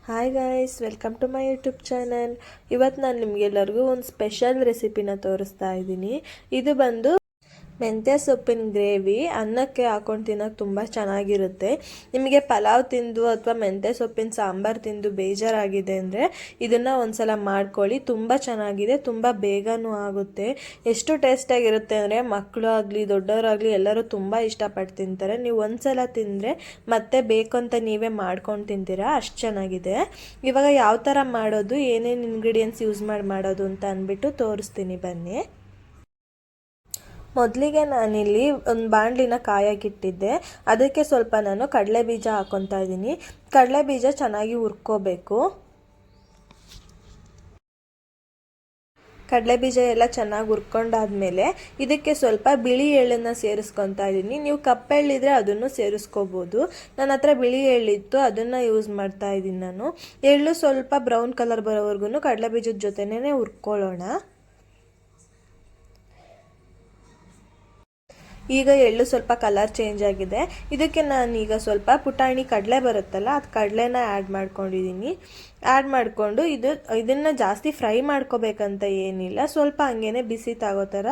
Hi guys, welcome to my YouTube channel. ಇವತ್ತು ನಾನು ನಿಮಗೆಲ್ಲರಿಗೂ ಒಂದು ಸ್ಪೆಷಲ್ ರೆಸಿಪಿನ ತೋರಿಸ್ತಾ ಇದ್ದೀನಿ. ಇದು ಬಂದು ಮೆಂತ್ಯ ಸೊಪ್ಪಿನ ಗ್ರೇವಿ. ಅನ್ನಕ್ಕೆ ಹಾಕೊಂಡು ತಿನ್ನೋಕೆ ತುಂಬ ಚೆನ್ನಾಗಿರುತ್ತೆ. ನಿಮಗೆ ಪಲಾವ್ ತಿಂದು ಅಥವಾ ಮೆಂತ್ಯ ಸೊಪ್ಪಿನ ಸಾಂಬಾರು ತಿಂದು ಬೇಜಾರಾಗಿದೆ ಅಂದರೆ ಇದನ್ನು ಒಂದ್ಸಲ ಮಾಡ್ಕೊಳ್ಳಿ. ತುಂಬ ಚೆನ್ನಾಗಿದೆ, ತುಂಬ ಬೇಗನೂ ಆಗುತ್ತೆ. ಎಷ್ಟು ಟೇಸ್ಟಾಗಿರುತ್ತೆ ಅಂದರೆ ಮಕ್ಕಳು ಆಗಲಿ ದೊಡ್ಡವರಾಗಲಿ ಎಲ್ಲರೂ ತುಂಬ ಇಷ್ಟಪಟ್ಟು ತಿಂತಾರೆ. ನೀವು ಒಂದ್ಸಲ ತಿಂದರೆ ಮತ್ತೆ ಬೇಕು ಅಂತ ನೀವೇ ಮಾಡ್ಕೊಂಡು ತಿಂತೀರಾ, ಅಷ್ಟು ಚೆನ್ನಾಗಿದೆ. ಇವಾಗ ಯಾವ ಥರ ಮಾಡೋದು, ಏನೇನು ಇಂಗ್ರೀಡಿಯೆಂಟ್ಸ್ ಯೂಸ್ ಮಾಡೋದು ಅಂತ ಅಂದ್ಬಿಟ್ಟು ತೋರಿಸ್ತೀನಿ ಬನ್ನಿ. ಮೊದಲಿಗೆ ನಾನಿಲ್ಲಿ ಒಂದು ಬಾಣಲಿನ ಕಾಯಕ್ಕಿಟ್ಟಿದ್ದೆ. ಅದಕ್ಕೆ ಸ್ವಲ್ಪ ನಾನು ಕಡಲೆ ಬೀಜ ಹಾಕ್ಕೊತಾ ಇದ್ದೀನಿ. ಕಡಲೆ ಬೀಜ ಚೆನ್ನಾಗಿ ಹುರ್ಕೋಬೇಕು. ಕಡಲೆ ಬೀಜ ಎಲ್ಲ ಚೆನ್ನಾಗಿ ಹುರ್ಕೊಂಡಾದ್ಮೇಲೆ ಇದಕ್ಕೆ ಸ್ವಲ್ಪ ಬಿಳಿ ಎಳ್ಳನ್ನು ಸೇರಿಸ್ಕೊತಾ ಇದ್ದೀನಿ. ನೀವು ಕಪ್ಪೆಳ್ಳಿದ್ರೆ ಅದನ್ನು ಸೇರಿಸ್ಕೋಬೋದು. ನನ್ನ ಹತ್ರ ಬಿಳಿ ಎಳ್ಳಿತ್ತು, ಅದನ್ನು ಯೂಸ್ ಮಾಡ್ತಾ ಇದ್ದೀನಿ ನಾನು. ಎಳ್ಳು ಸ್ವಲ್ಪ ಬ್ರೌನ್ ಕಲರ್ ಬರೋವರೆಗೂ ಕಡಲೆ ಬೀಜದ ಜೊತೆನೇ ಹುರ್ಕೊಳ್ಳೋಣ. ಈಗ ಎಳ್ಳು ಸ್ವಲ್ಪ ಕಲರ್ ಚೇಂಜ್ ಆಗಿದೆ. ಇದಕ್ಕೆ ನಾನೀಗ ಸ್ವಲ್ಪ ಪುಟಾಣಿ ಕಡಲೆ ಬರುತ್ತಲ್ಲ, ಅದು ಕಡಲೆನ ಆ್ಯಡ್ ಮಾಡ್ಕೊಂಡಿದ್ದೀನಿ. ಆ್ಯಡ್ ಮಾಡಿಕೊಂಡು ಇದನ್ನು ಜಾಸ್ತಿ ಫ್ರೈ ಮಾಡ್ಕೋಬೇಕಂತ ಏನಿಲ್ಲ, ಸ್ವಲ್ಪ ಹಂಗೇನೆ ಬಿಸಿ ತಾಗೋ ಥರ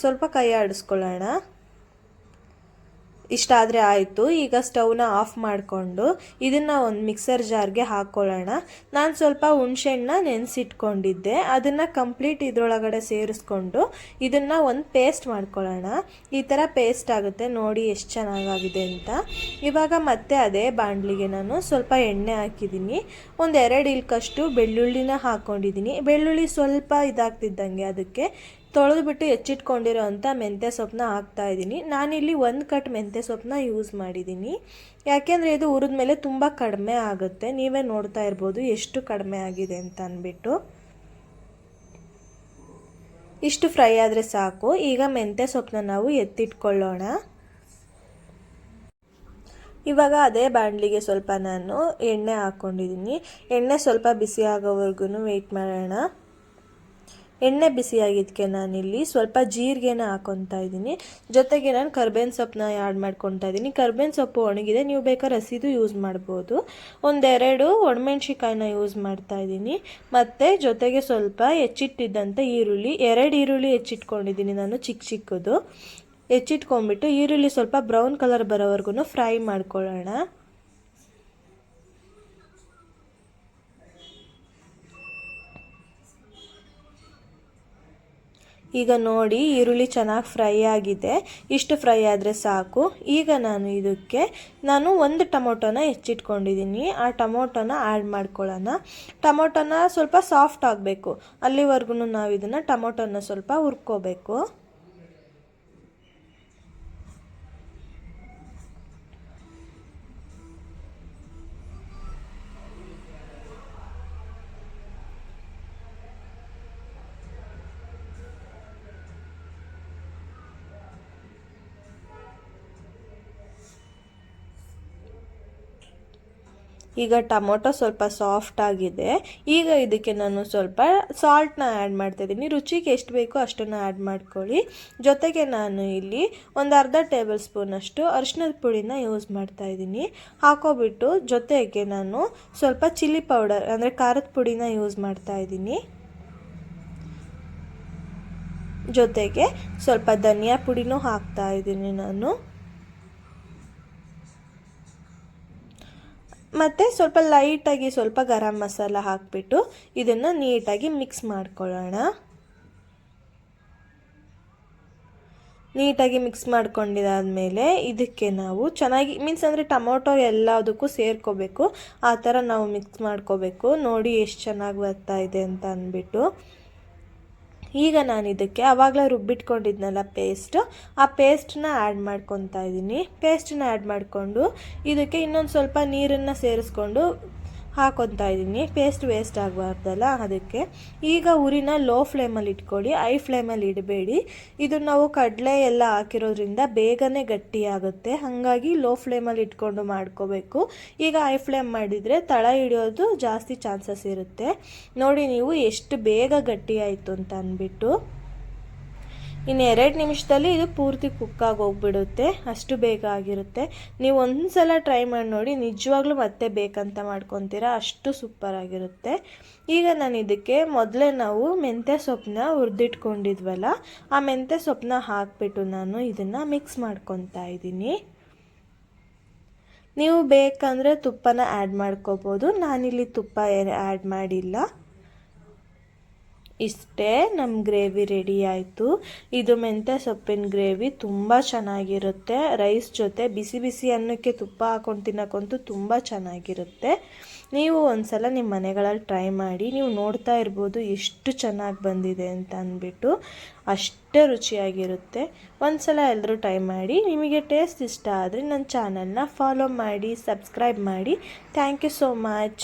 ಸ್ವಲ್ಪ ಕೈ ಆಡಿಸ್ಕೊಳ್ಳೋಣ. ಇಷ್ಟಾದರೆ ಆಯಿತು. ಈಗ ಸ್ಟವ್ನ ಆಫ್ ಮಾಡಿಕೊಂಡು ಇದನ್ನು ಒಂದು ಮಿಕ್ಸರ್ ಜಾರ್ಗೆ ಹಾಕ್ಕೊಳ್ಳೋಣ. ನಾನು ಸ್ವಲ್ಪ ಹುಣಸೆಹಣ್ಣನ್ನ ನೆನೆಸಿಟ್ಕೊಂಡಿದ್ದೆ, ಅದನ್ನು ಕಂಪ್ಲೀಟ್ ಇದರೊಳಗಡೆ ಸೇರಿಸ್ಕೊಂಡು ಇದನ್ನು ಒಂದು ಪೇಸ್ಟ್ ಮಾಡ್ಕೊಳ್ಳೋಣ. ಈ ಥರ ಪೇಸ್ಟ್ ಆಗುತ್ತೆ ನೋಡಿ ಎಷ್ಟು ಚೆನ್ನಾಗಾಗಿದೆ ಅಂತ. ಇವಾಗ ಮತ್ತೆ ಅದೇ ಬಾಣಲಿಗೆ ನಾನು ಸ್ವಲ್ಪ ಎಣ್ಣೆ ಹಾಕಿದ್ದೀನಿ. ಒಂದು 2 ಇಲ್ಕಷ್ಟು ಬೆಳ್ಳುಳ್ಳಿನ ಹಾಕ್ಕೊಂಡಿದ್ದೀನಿ. ಬೆಳ್ಳುಳ್ಳಿ ಸ್ವಲ್ಪ ಇದಾಗ್ತಿದ್ದಂಗೆ ಅದಕ್ಕೆ ತೊಳೆದುಬಿಟ್ಟು ಹೆಚ್ಚಿಟ್ಕೊಂಡಿರೋ ಅಂಥ ಮೆಂತ್ಯ ಸೊಪ್ಪನ್ನ ಹಾಕ್ತಾಯಿದ್ದೀನಿ. ನಾನಿಲ್ಲಿ 1 ಕಟ್ ಮೆಂತ್ಯ ಸೊಪ್ಪನ್ನ ಯೂಸ್ ಮಾಡಿದ್ದೀನಿ. ಯಾಕೆಂದರೆ ಇದು ಹುರಿದ ಮೇಲೆ ತುಂಬ ಕಡಿಮೆ ಆಗುತ್ತೆ. ನೀವೇ ನೋಡ್ತಾ ಇರ್ಬೋದು ಎಷ್ಟು ಕಡಿಮೆ ಆಗಿದೆ ಅಂತ ಅಂದ್ಬಿಟ್ಟು. ಇಷ್ಟು ಫ್ರೈ ಆದರೆ ಸಾಕು. ಈಗ ಮೆಂತ್ಯ ಸೊಪ್ಪನ್ನ ನಾವು ಎತ್ತಿಟ್ಕೊಳ್ಳೋಣ. ಇವಾಗ ಅದೇ ಬಾಣಲಿಗೆ ಸ್ವಲ್ಪ ನಾನು ಎಣ್ಣೆ ಹಾಕ್ಕೊಂಡಿದ್ದೀನಿ. ಎಣ್ಣೆ ಸ್ವಲ್ಪ ಬಿಸಿ ಆಗೋವರೆಗೂ ವೆಯ್ಟ್ ಮಾಡೋಣ. ಎಣ್ಣೆ ಬಿಸಿಯಾಗಿದ್ದಕ್ಕೆ ನಾನಿಲ್ಲಿ ಸ್ವಲ್ಪ ಜೀರಿಗೆನ ಹಾಕ್ಕೊತಾ ಇದ್ದೀನಿ. ಜೊತೆಗೆ ನಾನು ಕರ್ಬೇವಿನ ಸೊಪ್ಪನ್ನ ಆ್ಯಡ್ ಮಾಡ್ಕೊತಾ ಇದ್ದೀನಿ. ಕರ್ಬೇವಿನ ಸೊಪ್ಪು ಒಣಗಿದೆ, ನೀವು ಬೇಕಾದ್ರೆ ಹಸಿದು ಯೂಸ್ ಮಾಡ್ಬೋದು. 1-2 ಒಣಮೆಣ್ಸಿಕಾಯಿನ ಯೂಸ್ ಮಾಡ್ತಾ ಇದ್ದೀನಿ. ಮತ್ತು ಜೊತೆಗೆ ಸ್ವಲ್ಪ ಹೆಚ್ಚಿಟ್ಟಿದ್ದಂಥ ಈರುಳ್ಳಿ, 2 ಈರುಳ್ಳಿ ಹೆಚ್ಚಿಟ್ಕೊಂಡಿದ್ದೀನಿ ನಾನು ಚಿಕ್ಕದು. ಹೆಚ್ಚಿಟ್ಕೊಂಡ್ಬಿಟ್ಟು ಈರುಳ್ಳಿ ಸ್ವಲ್ಪ ಬ್ರೌನ್ ಕಲರ್ ಬರೋವರೆಗೂ ಫ್ರೈ ಮಾಡ್ಕೊಳ್ಳೋಣ. ಈಗ ನೋಡಿ ಈರುಳ್ಳಿ ಚೆನ್ನಾಗಿ ಫ್ರೈ ಆಗಿದೆ. ಇಷ್ಟು ಫ್ರೈ ಆದರೆ ಸಾಕು. ಈಗ ನಾನು 1 ಟೊಮೊಟೊನ ಹೆಚ್ಚಿಟ್ಕೊಂಡಿದ್ದೀನಿ. ಆ ಟೊಮೊಟೊನ ಆ್ಯಡ್ ಮಾಡ್ಕೊಳ್ಳೋಣ. ಟೊಮೊಟೊನ ಸ್ವಲ್ಪ ಸಾಫ್ಟ್ ಆಗಬೇಕು, ಅಲ್ಲಿವರೆಗೂ ನಾವು ಇದನ್ನು ಟೊಮೊಟೊನ ಸ್ವಲ್ಪ ಹುರ್ಕೋಬೇಕು. ಈಗ ಟೊಮೊಟೊ ಸ್ವಲ್ಪ ಸಾಫ್ಟ್ ಆಗಿದೆ. ಈಗ ಇದಕ್ಕೆ ನಾನು ಸ್ವಲ್ಪ ಸಾಲ್ಟ್ನ ಆ್ಯಡ್ ಮಾಡ್ತಾಯಿದ್ದೀನಿ. ರುಚಿಗೆ ಎಷ್ಟು ಬೇಕೋ ಅಷ್ಟನ್ನು ಆ್ಯಡ್ ಮಾಡ್ಕೊಳ್ಳಿ. ಜೊತೆಗೆ ನಾನು ಇಲ್ಲಿ ಒಂದು ಅರ್ಧ ಟೇಬಲ್ ಸ್ಪೂನಷ್ಟು ಅರಿಶಿಣದ ಪುಡಿನ ಯೂಸ್ ಮಾಡ್ತಾಯಿದ್ದೀನಿ. ಹಾಕೋಬಿಟ್ಟು ಜೊತೆಗೆ ನಾನು ಸ್ವಲ್ಪ ಚಿಲ್ಲಿ ಪೌಡರ್ ಅಂದರೆ ಖಾರದ ಪುಡಿನ ಯೂಸ್ ಮಾಡ್ತಾಯಿದ್ದೀನಿ. ಜೊತೆಗೆ ಸ್ವಲ್ಪ ಧನಿಯಾ ಪುಡಿನೂ ಹಾಕ್ತಾಯಿದ್ದೀನಿ ನಾನು. ಮತ್ತು ಸ್ವಲ್ಪ ಲೈಟಾಗಿ ಸ್ವಲ್ಪ ಗರಂ ಮಸಾಲ ಹಾಕಿಬಿಟ್ಟು ಇದನ್ನು ನೀಟಾಗಿ ಮಿಕ್ಸ್ ಮಾಡ್ಕೊಳ್ಳೋಣ. ನೀಟಾಗಿ ಮಿಕ್ಸ್ ಮಾಡ್ಕೊಂಡಿದ್ದಾದಮೇಲೆ ಇದಕ್ಕೆ ನಾವು ಚೆನ್ನಾಗಿ ಅಂದರೆ ಟೊಮೊಟೊ ಎಲ್ಲದಕ್ಕೂ ಸೇರ್ಕೋಬೇಕು, ಆ ಥರ ನಾವು ಮಿಕ್ಸ್ ಮಾಡ್ಕೋಬೇಕು. ನೋಡಿ ಎಷ್ಟು ಚೆನ್ನಾಗಿ ಬರ್ತಾ ಇದೆ ಅಂತ ಅಂದ್ಬಿಟ್ಟು. ಈಗ ನಾನು ಇದಕ್ಕೆ ಆವಾಗಲೇ ರುಬ್ಬಿಟ್ಕೊಂಡಿದ್ನಲ್ಲ ಆ ಪೇಸ್ಟನ್ನ ಆ್ಯಡ್ ಮಾಡ್ಕೊತಾ ಇದ್ದೀನಿ. ಪೇಸ್ಟನ್ನ ಆ್ಯಡ್ ಮಾಡಿಕೊಂಡು ಇದಕ್ಕೆ ಇನ್ನೊಂದು ಸ್ವಲ್ಪ ನೀರನ್ನು ಸೇರಿಸ್ಕೊಂಡು ಹಾಕೊತಾ ಇದ್ದೀನಿ. ಪೇಸ್ಟ್ ವೇಸ್ಟ್ ಆಗಬಾರ್ದಲ್ಲ ಅದಕ್ಕೆ. ಈಗ ಉರಿನ ಲೋ ಫ್ಲೇಮಲ್ಲಿ ಇಟ್ಕೊಳ್ಳಿ, ಹೈ ಫ್ಲೇಮಲ್ಲಿ ಇಡಬೇಡಿ. ಇದು ನಾವು ಕಡಲೆ ಎಲ್ಲ ಹಾಕಿರೋದ್ರಿಂದ ಬೇಗನೆ ಗಟ್ಟಿಯಾಗುತ್ತೆ, ಹಾಗಾಗಿ ಲೋ ಫ್ಲೇಮಲ್ಲಿ ಇಟ್ಕೊಂಡು ಮಾಡ್ಕೋಬೇಕು. ಈಗ ಹೈ ಫ್ಲೇಮ್ ಮಾಡಿದರೆ ತಳ ಹಿಡಿಯೋದು ಜಾಸ್ತಿ ಚಾನ್ಸಸ್ ಇರುತ್ತೆ. ನೋಡಿ ನೀವು ಎಷ್ಟು ಬೇಗ ಗಟ್ಟಿ ಆಯಿತು ಅಂತ ಅಂದ್ಬಿಟ್ಟು. ಇನ್ನು 2 ನಿಮಿಷದಲ್ಲಿ ಇದು ಪೂರ್ತಿ ಕುಕ್ಕಾಗಿ ಹೋಗ್ಬಿಡುತ್ತೆ, ಅಷ್ಟು ಬೇಗ ಆಗಿರುತ್ತೆ. ನೀವು ಒಂದು ಸಲ ಟ್ರೈ ಮಾಡಿ ನೋಡಿ, ನಿಜವಾಗ್ಲೂ ಮತ್ತೆ ಬೇಕಂತ ಮಾಡ್ಕೊತೀರಾ, ಅಷ್ಟು ಸೂಪರಾಗಿರುತ್ತೆ. ಈಗ ನಾನು ಇದಕ್ಕೆ ಮೊದಲೇ ನಾವು ಮೆಂತ್ಯ ಸೊಪ್ಪನ್ನ ಹುರಿದಿಟ್ಕೊಂಡಿದ್ವಲ್ಲ, ಆ ಮೆಂತ್ಯ ಸೊಪ್ಪನ್ನ ಹಾಕಿಬಿಟ್ಟು ನಾನು ಇದನ್ನು ಮಿಕ್ಸ್ ಮಾಡ್ಕೊತಾ ಇದ್ದೀನಿ. ನೀವು ಬೇಕಂದರೆ ತುಪ್ಪನ ಆ್ಯಡ್ ಮಾಡ್ಕೋಬೋದು, ನಾನಿಲ್ಲಿ ತುಪ್ಪ ಆ್ಯಡ್ ಮಾಡಿಲ್ಲ. ಇಷ್ಟೇ ನಮ್ಮ ಗ್ರೇವಿ ರೆಡಿ ಆಯಿತು. ಇದು ಮೆಂತ್ಯ ಸೊಪ್ಪಿನ ಗ್ರೇವಿ ತುಂಬ ಚೆನ್ನಾಗಿರುತ್ತೆ. ರೈಸ್ ಜೊತೆ ಬಿಸಿ ಬಿಸಿ ಅನ್ನಕ್ಕೆ ತುಪ್ಪ ಹಾಕ್ಕೊಂಡು ತಿನ್ನೋಕ್ಕಂತೂ ತುಂಬ ಚೆನ್ನಾಗಿರುತ್ತೆ. ನೀವು ಒಂದ್ಸಲ ನಿಮ್ಮ ಮನೆಗಳಲ್ಲಿ ಟ್ರೈ ಮಾಡಿ. ನೀವು ನೋಡ್ತಾ ಇರ್ಬೋದು ಎಷ್ಟು ಚೆನ್ನಾಗಿ ಬಂದಿದೆ ಅಂತ ಅಂದ್ಬಿಟ್ಟು, ಅಷ್ಟೇ ರುಚಿಯಾಗಿರುತ್ತೆ. ಒಂದ್ಸಲ ಎಲ್ಲರೂ ಟ್ರೈ ಮಾಡಿ. ನಿಮಗೆ ಟೇಸ್ಟ್ ಇಷ್ಟ ಆದರೆ ನನ್ನ ಚಾನಲ್ನ ಫಾಲೋ ಮಾಡಿ, ಸಬ್ಸ್ಕ್ರೈಬ್ ಮಾಡಿ. Thank you so much.